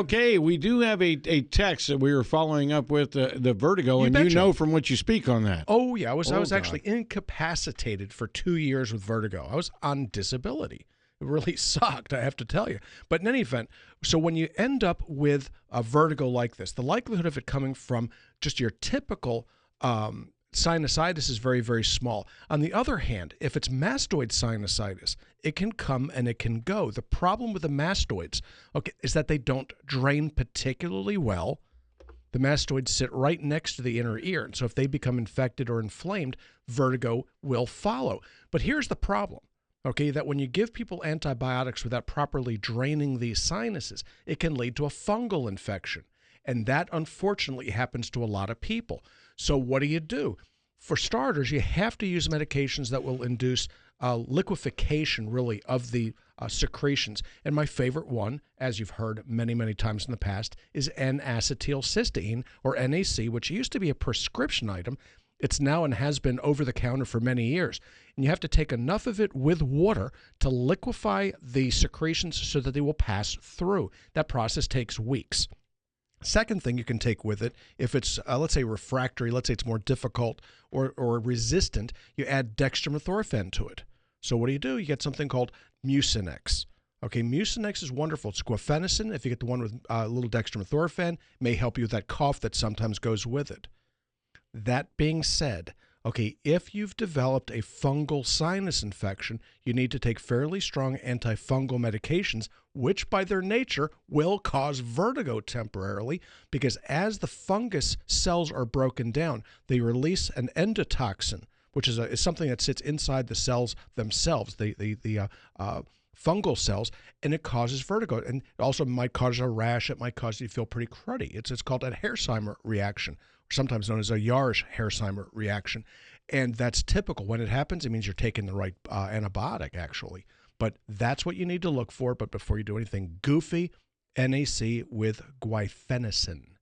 Okay, we do have a text that we were following up with the Vertigo, and you know from what you speak on that. Oh, yeah. I was actually incapacitated for 2 years with vertigo. I was on disability. It really sucked, I have to tell you. But in any event, so when you end up with a vertigo like this, the likelihood of it coming from just your typical sinusitis is very, very small. On the other hand, if it's mastoid sinusitis, it can come and it can go. The problem with the mastoids, is that they don't drain particularly well. The mastoids sit right next to the inner ear, and so if they become infected or inflamed, vertigo will follow. But here's the problem. That when you give people antibiotics without properly draining these sinuses, it can lead to a fungal infection. And that, unfortunately, happens to a lot of people. So what do? For starters, you have to use medications that will induce liquefaction, really, of the secretions. And my favorite one, as you've heard many, many times in the past, is N-acetylcysteine, or NAC, which used to be a prescription item. It's now and has been over the counter for many years. And you have to take enough of it with water to liquefy the secretions so that they will pass through. That process takes weeks. Second thing you can take with it, if it's, let's say, refractory, let's say it's more difficult or resistant, you add dextromethorphan to it. So what do? You get something called Mucinex. Mucinex is wonderful. It's guaifenesin. If you get the one with a little dextromethorphan, it may help you with that cough that sometimes goes with it. That being said, if you've developed a fungal sinus infection, you need to take fairly strong antifungal medications, which by their nature will cause vertigo temporarily, because as the fungus cells are broken down, they release an endotoxin, which is something that sits inside the cells themselves, the fungal cells, and it causes vertigo. And it also might cause a rash. It might cause you to feel pretty cruddy. It's called a Hersheimer reaction, sometimes known as a Yarsh-Hersheimer reaction. And that's typical. When it happens, it means you're taking the right antibiotic, actually. But that's what you need to look for. But before you do anything goofy, NAC with guaifenesin.